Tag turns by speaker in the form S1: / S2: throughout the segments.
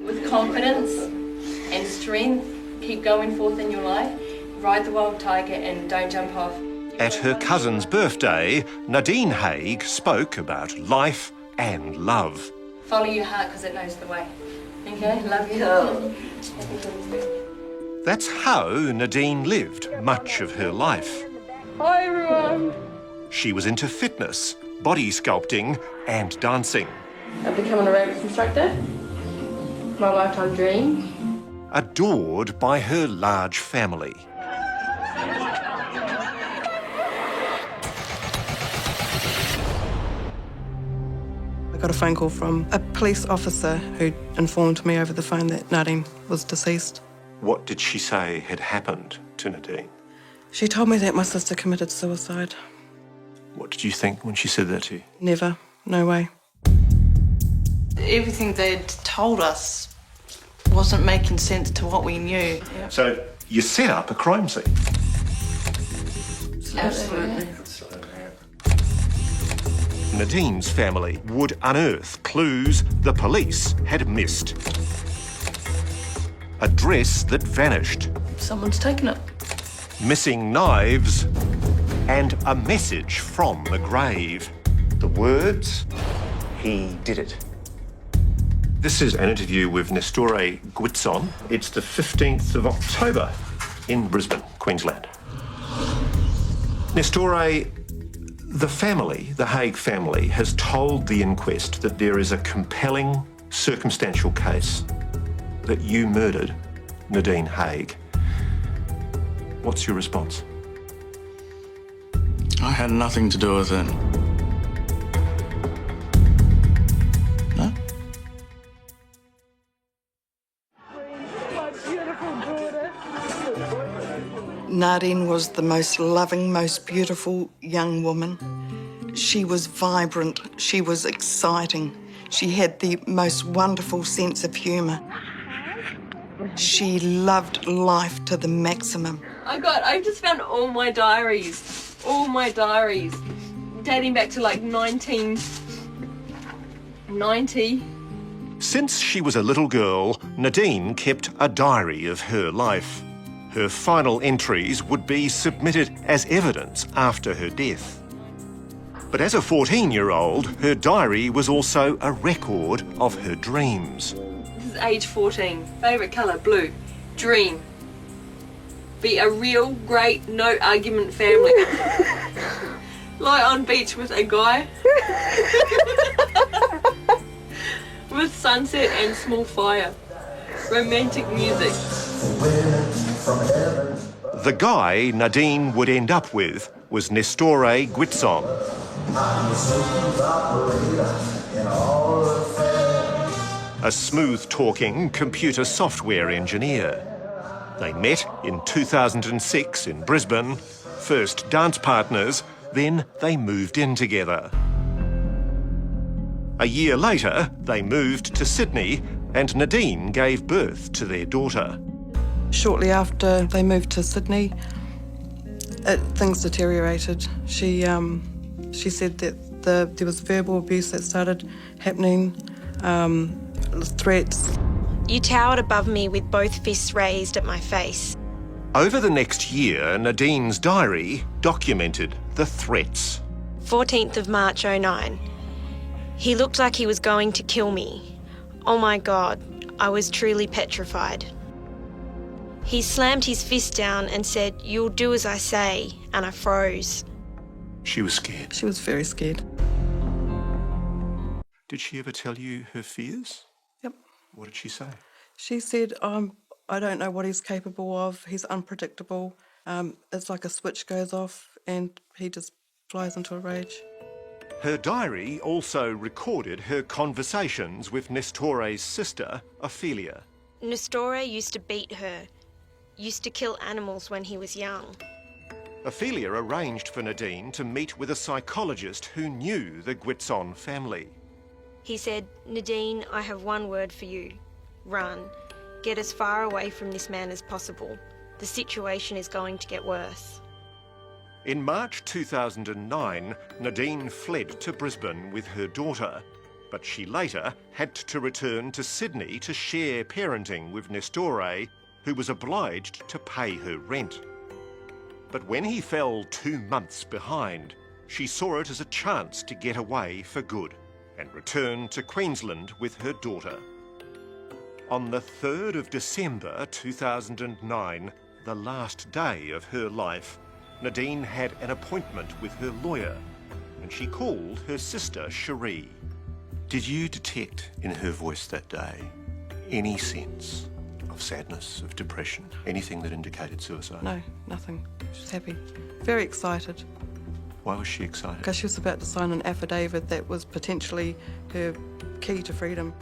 S1: With confidence and strength, keep going forth in your life, ride the wild tiger and don't jump off.
S2: At her cousin's birthday, Nadine Haig spoke about life and love.
S1: Follow your heart because it knows the way. Okay, love you.
S2: That's how Nadine lived much of her life.
S1: Hi everyone.
S2: She was into fitness, body sculpting and dancing.
S1: I've become an aerobics instructor. My lifetime dream.
S2: Adored by her large family.
S3: I got a phone call from a police officer who informed me over the phone that Nadine was deceased.
S2: What did she say had happened to Nadine?
S3: She told me that my sister committed suicide.
S2: What did you think when she said that to you?
S3: Never. No way.
S4: Everything they'd told us wasn't making sense to what we knew.
S2: So you set up a crime scene?
S4: Absolutely.
S2: Nadine's family would unearth clues the police had missed. A dress that vanished.
S4: Someone's taken it.
S2: Missing knives and a message from the grave. The words, "He did it." This is an interview with Nestore Guitzon. It's the 15th of October in Brisbane, Queensland. Nestore, the family, the Haig family, has told the inquest that there is a compelling circumstantial case that you murdered Nadine Haig. What's your response?
S5: I had nothing to do with it. No?
S4: Nadine was the most loving, most beautiful young woman. She was vibrant, she was exciting. She had the most wonderful sense of humour. She loved life to the maximum.
S1: I just found all my diaries, dating back to like 1990.
S2: Since she was a little girl, Nadine kept a diary of her life. Her final entries would be submitted as evidence after her death. But as a 14-year-old, her diary was also a record of her dreams.
S1: This is age 14. Favourite colour, blue. Dream. Be a real, great, no argument family. Lie on beach with a guy. With sunset and small fire. Romantic music.
S2: The guy Nadine would end up with was Nestore Guitzon. A smooth-talking computer software engineer. They met in 2006 in Brisbane, first dance partners, then they moved in together. A year later, they moved to Sydney and Nadine gave birth to their daughter.
S3: Shortly after they moved to Sydney, things deteriorated. She said that there was verbal abuse that started happening, threats.
S6: You towered above me with both fists raised at my face.
S2: Over the next year, Nadine's diary documented the threats.
S6: 14th of March 09. He looked like he was going to kill me. Oh my God, I was truly petrified. He slammed his fist down and said, "You'll do as I say," and I froze.
S2: She was scared.
S3: She was very scared.
S2: Did she ever tell you her fears?
S3: Yep.
S2: What did she say?
S3: She said, I don't know what he's capable of. He's unpredictable. It's like a switch goes off and he just flies into a rage.
S2: Her diary also recorded her conversations with Nestore's sister, Ophelia.
S6: Nestore used to beat her, used to kill animals when he was young.
S2: Ophelia arranged for Nadine to meet with a psychologist who knew the Guitzon family.
S6: He said, "Nadine, I have one word for you. Run. Get as far away from this man as possible. The situation is going to get worse."
S2: In March 2009, Nadine fled to Brisbane with her daughter, but she later had to return to Sydney to share parenting with Nestore, who was obliged to pay her rent. But when he fell 2 months behind, she saw it as a chance to get away for good and return to Queensland with her daughter. On the 3rd of December 2009, the last day of her life, Nadine had an appointment with her lawyer, and she called her sister Cherie. Did you detect in her voice that day any sense of sadness, of depression, anything that indicated suicide?
S3: No, nothing. She was happy. Very excited.
S2: Why was she excited?
S3: Because she was about to sign an affidavit that was potentially her key to freedom.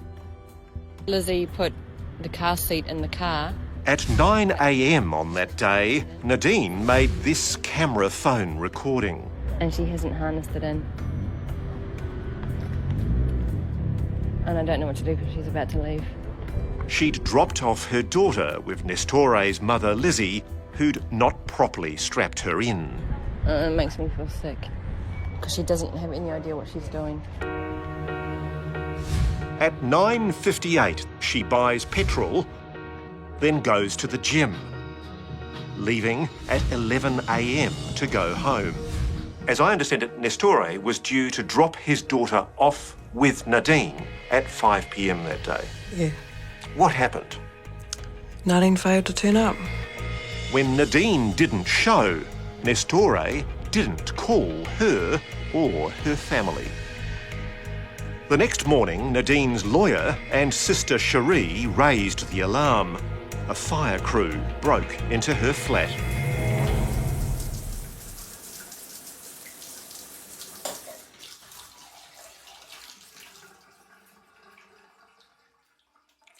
S7: Lizzie put the car seat in the car.
S2: At 9 a.m. on that day, Nadine made this camera phone recording.
S7: And she hasn't harnessed it in. And I don't know what to do because she's about to leave.
S2: She'd dropped off her daughter with Nestore's mother, Lizzie, who'd not properly strapped her in.
S7: It makes me feel sick because she doesn't have any idea what she's doing.
S2: At 9:58, she buys petrol, then goes to the gym, leaving at 11 a.m. to go home. As I understand it, Nestore was due to drop his daughter off with Nadine at 5 p.m. that day.
S3: Yeah.
S2: What happened?
S3: Nadine failed to turn up.
S2: When Nadine didn't show, Nestore didn't call her or her family. The next morning, Nadine's lawyer and sister Cherie raised the alarm. A fire crew broke into her flat.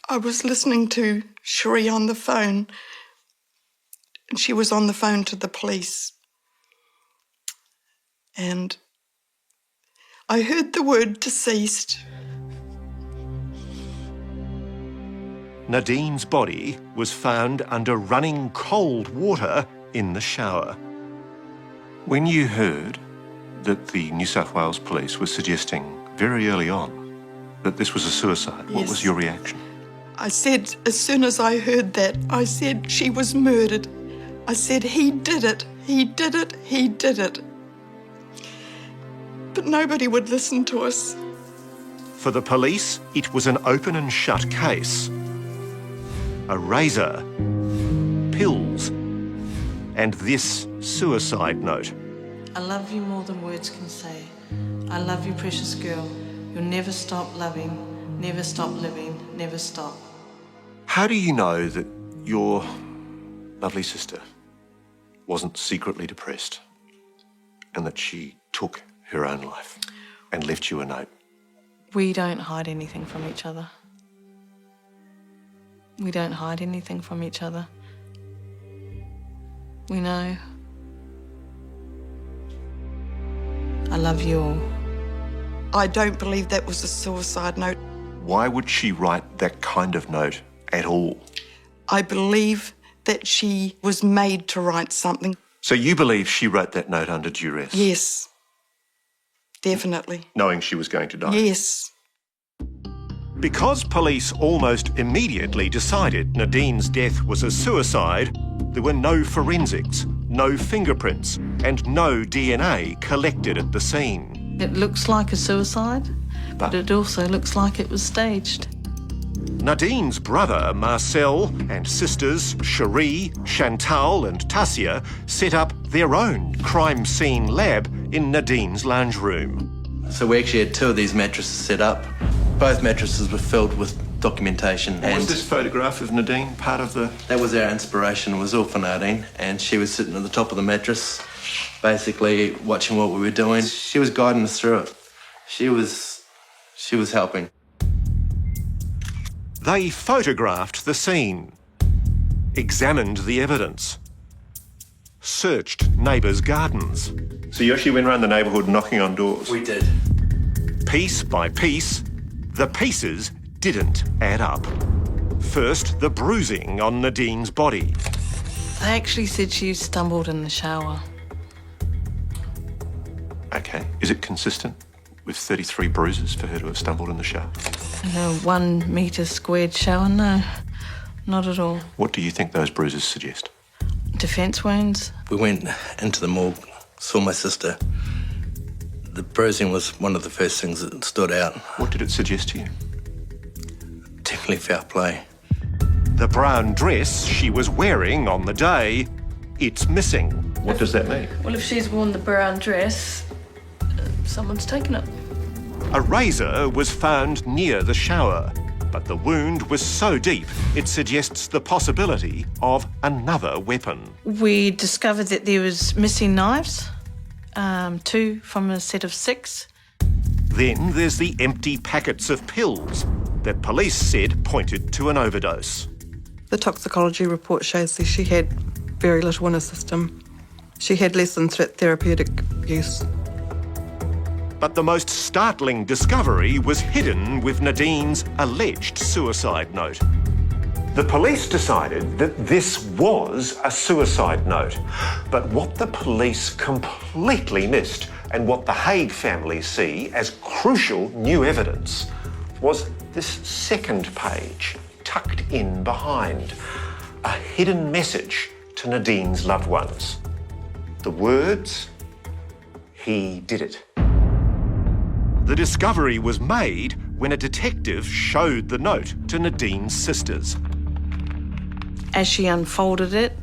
S4: I was listening to Cherie on the phone, and she was on the phone to the police. And I heard the word deceased.
S2: Nadine's body was found under running cold water in the shower. When you heard that the New South Wales police were suggesting very early on that this was a suicide, what was
S4: Yes.
S2: your reaction?
S4: I said, as soon as I heard that, I said she was murdered. I said, he did it, he did it, he did it. But nobody would listen to us.
S2: For the police, it was an open and shut case. A razor, pills, and this suicide note.
S8: I love you more than words can say. I love you, precious girl. You'll never stop loving, never stop living, never stop.
S2: How do you know that your lovely sister wasn't secretly depressed and that she took her own life and left you a note?
S8: We don't hide anything from each other. We don't hide anything from each other. We know. I love you all.
S4: I don't believe that was a suicide note.
S2: Why would she write that kind of note at all?
S4: I believe that she was made to write something.
S2: So you believe she wrote that note under duress?
S4: Yes, definitely.
S2: Knowing she was going to die?
S4: Yes.
S2: Because police almost immediately decided Nadine's death was a suicide, there were no forensics, no fingerprints, and no DNA collected at the scene.
S8: It looks like a suicide, but it also looks like it was staged.
S2: Nadine's brother, Marcel, and sisters, Cherie, Chantal and Tassia, set up their own crime scene lab in Nadine's lounge room.
S9: So we actually had 2 of these mattresses set up. Both mattresses were filled with documentation.
S2: Was this photograph of Nadine part of the...
S9: That was our inspiration, was all for Nadine, and she was sitting at the top of the mattress, basically watching what we were doing. She was guiding us through it. She was helping.
S2: They photographed the scene, examined the evidence, searched neighbours' gardens. So you actually went around the neighbourhood knocking on doors?
S9: We did.
S2: Piece by piece, the pieces didn't add up. First, the bruising on Nadine's body.
S8: They actually said she stumbled in the shower.
S2: Okay, is it consistent With 33 bruises for her to have stumbled in the shower?
S8: In a 1 metre squared shower, no, not at all.
S2: What do you think those bruises suggest?
S8: Defence wounds.
S9: We went into the morgue, saw my sister. The bruising was one of the first things that stood out.
S2: What did it suggest to you?
S9: Definitely foul play.
S2: The brown dress she was wearing on the day, it's missing. What does that mean?
S8: Well, if she's worn the brown dress, someone's taken it.
S2: A razor was found near the shower, but the wound was so deep it suggests the possibility of another weapon.
S8: We discovered that there was missing knives, 2 from a set of 6.
S2: Then there's the empty packets of pills that police said pointed to an overdose.
S3: The toxicology report shows that she had very little in her system. She had less than therapeutic use.
S2: But the most startling discovery was hidden with Nadine's alleged suicide note. The police decided that this was a suicide note. But what the police completely missed, and what the Haig family see as crucial new evidence, was this second page tucked in behind. A hidden message to Nadine's loved ones. The words, "He did it." The discovery was made when a detective showed the note to Nadine's sisters.
S8: As she unfolded it,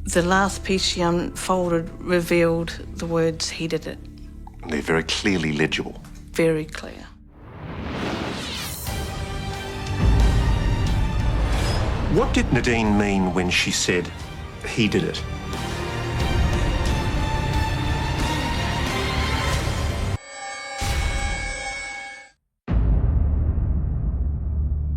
S8: the last piece she unfolded revealed the words, "He did it."
S2: They're very clearly legible.
S8: Very clear.
S2: What did Nadine mean when she said, "He did it"?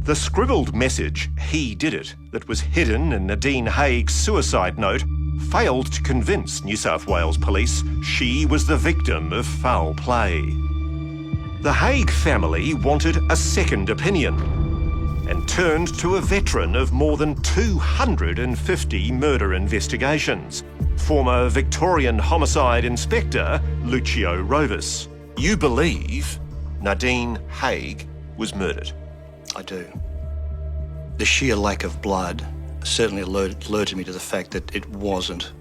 S2: The scribbled message, "He did it," that was hidden in Nadine Haig's suicide note, failed to convince New South Wales police she was the victim of foul play. The Haig family wanted a second opinion and turned to a veteran of more than 250 murder investigations, former Victorian Homicide Inspector Lucio Rovis. You believe Nadine Haig was murdered?
S10: I do. The sheer lack of blood certainly alerted me to the fact that it wasn't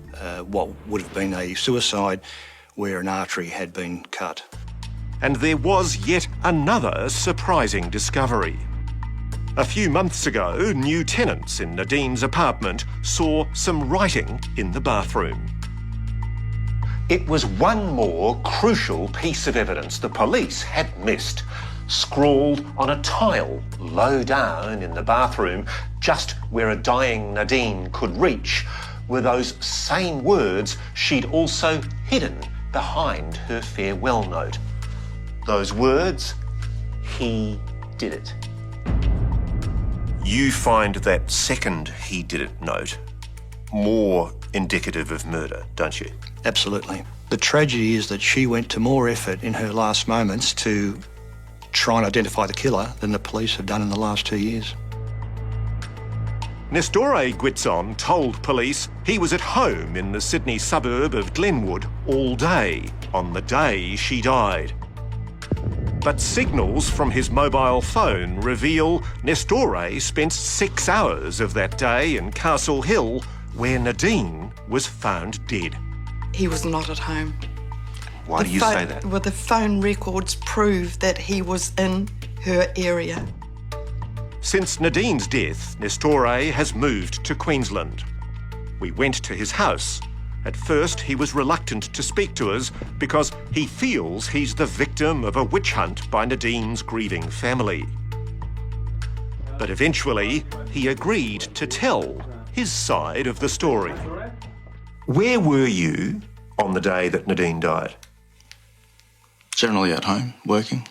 S10: what would have been a suicide where an artery had been cut.
S2: And there was yet another surprising discovery. A few months ago, new tenants in Nadine's apartment saw some writing in the bathroom. It was one more crucial piece of evidence the police had missed. Scrawled on a tile low down in the bathroom, just where a dying Nadine could reach, were those same words she'd also hidden behind her farewell note. Those words, "He did it." You find that second "he did it" note more indicative of murder, don't you?
S10: Absolutely. The tragedy is that she went to more effort in her last moments to try and identify the killer than the police have done in the last 2 years.
S2: Nestore Guitzon told police he was at home in the Sydney suburb of Glenwood all day on the day she died. But signals from his mobile phone reveal Nestore spent 6 hours of that day in Castle Hill, where Nadine was found dead.
S4: He was not at home.
S2: Why do you say that?
S4: Well, the phone records prove that he was in her area.
S2: Since Nadine's death, Nestore has moved to Queensland. We went to his house. At first, he was reluctant to speak to us because he feels he's the victim of a witch hunt by Nadine's grieving family. But eventually, he agreed to tell his side of the story. Where were you on the day that Nadine died?
S5: Generally at home, working.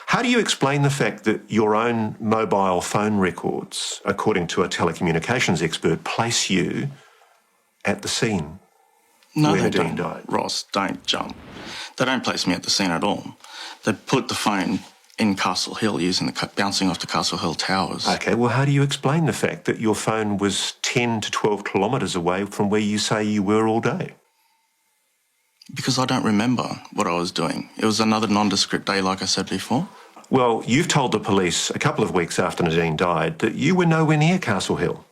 S2: How do you explain the fact that your own mobile phone records, according to a telecommunications expert, place you at the scene
S5: No,
S2: where
S5: they
S2: Nadine
S5: don't.
S2: died?
S5: Ross, don't jump. They don't place me at the scene at all. They put the phone in Castle Hill using bouncing off the Castle Hill towers.
S2: OK, well, how do you explain the fact that your phone was 10 to 12 kilometres away from where you say you were all day?
S5: Because I don't remember what I was doing. It was another nondescript day, like I said before.
S2: Well, you've told the police a couple of weeks after Nadine died that you were nowhere near Castle Hill.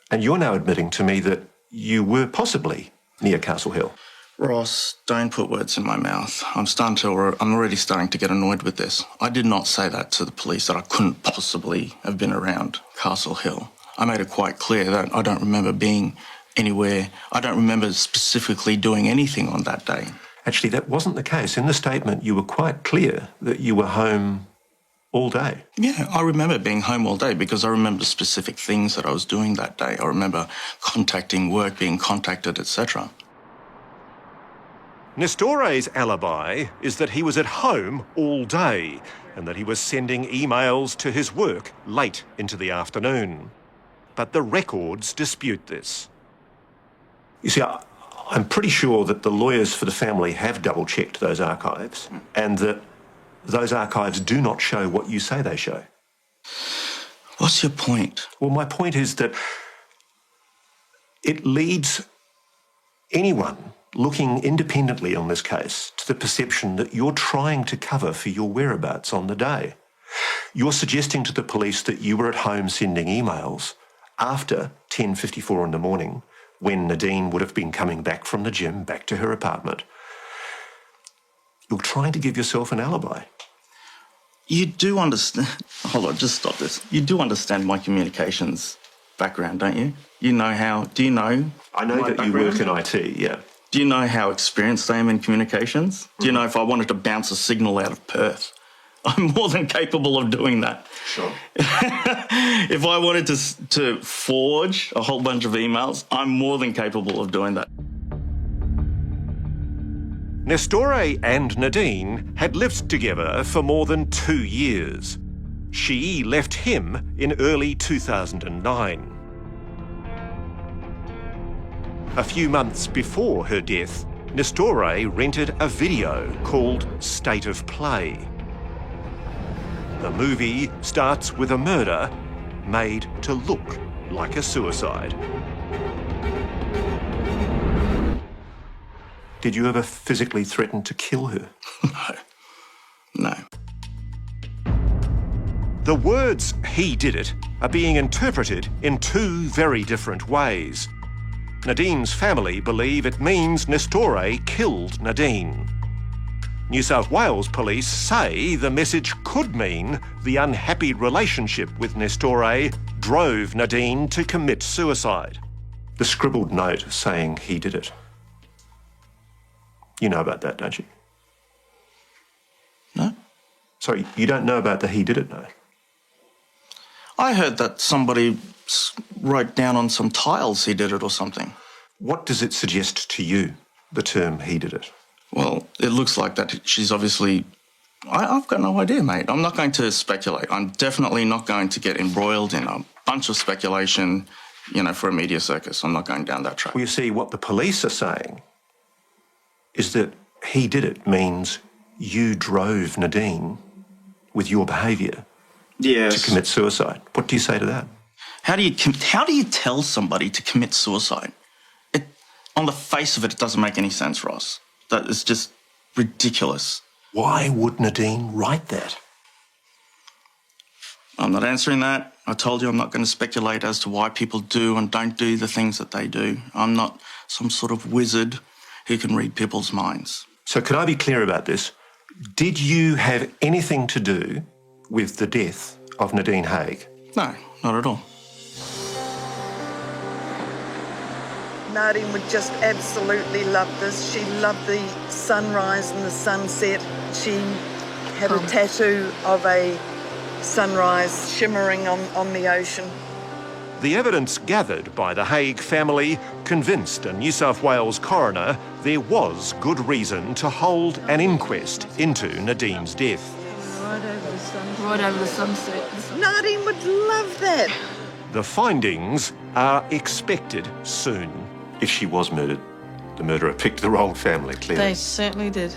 S2: And you're now admitting to me that you were possibly near Castle Hill.
S5: Ross, don't put words in my mouth. I'm already starting to get annoyed with this. I did not say that to the police, that I couldn't possibly have been around Castle Hill. I made it quite clear that I don't remember being anywhere. I don't remember specifically doing anything on that day.
S2: Actually, that wasn't the case. In the statement, you were quite clear that you were home all day.
S5: Yeah, I remember being home all day because I remember specific things that I was doing that day. I remember contacting work, being contacted, etc.
S2: Nestore's alibi is that he was at home all day and that he was sending emails to his work late into the afternoon. But the records dispute this. You see, I'm pretty sure that the lawyers for the family have double-checked those archives and that those archives do not show what you say they show.
S5: What's your point?
S2: Well, my point is that it leads anyone looking independently on this case to the perception that you're trying to cover for your whereabouts on the day. You're suggesting to the police that you were at home sending emails after 10:54 in the morning when Nadine would have been coming back from the gym back to her apartment. You're trying to give yourself an alibi.
S5: You do understand... Hold on, just stop this. You do understand my communications background, don't you? You know how... Do you know...
S2: I know that you work in IT, yeah.
S5: Do you know how experienced I am in communications? Do you know if I wanted to bounce a signal out of Perth? I'm more than capable of doing that.
S2: Sure.
S5: If I wanted to forge a whole bunch of emails, I'm more than capable of doing that.
S2: Nestore and Nadine had lived together for more than 2 years. She left him in early 2009. A few months before her death, Nestore rented a video called State of Play. The movie starts with a murder made to look like a suicide. Did you ever physically threaten to kill her?
S5: No.
S2: The words "he did it" are being interpreted in two very different ways. Nadine's family believe it means Nestore killed Nadine. New South Wales police say the message could mean the unhappy relationship with Nestore drove Nadine to commit suicide. The scribbled note saying he did it. You know about that, don't you?
S5: No.
S2: Sorry, you don't know about the he did it note?
S5: I heard that somebody wrote down on some tiles he did it or something.
S2: What does it suggest to you, the term he did it?
S5: Well, it looks like that she's obviously... I've got no idea, mate. I'm not going to speculate. I'm definitely not going to get embroiled in a bunch of speculation, for a media circus. I'm not going down that track.
S2: Well, you see, what the police are saying is that he did it means you drove Nadine with your behaviour to commit suicide. What do you say to that?
S5: How do you tell somebody to commit suicide? On the face of it, it doesn't make any sense, Ross. That is just ridiculous.
S2: Why would Nadine write that?
S5: I'm not answering that. I told you I'm not going to speculate as to why people do and don't do the things that they do. I'm not some sort of wizard who can read people's minds.
S2: So can I be clear about this? Did you have anything to do with the death of Nadine Haigh?
S5: No, not at all.
S4: Nadine would just absolutely love this. She loved the sunrise and the sunset. She had a tattoo of a sunrise shimmering on the ocean.
S2: The evidence gathered by the Haigh family convinced a New South Wales coroner there was good reason to hold an inquest into Nadine's death.
S7: Right over the sunset.
S4: Nadine would love that.
S2: The findings are expected soon. If she was murdered, the murderer picked the wrong family, clearly.
S8: They certainly did.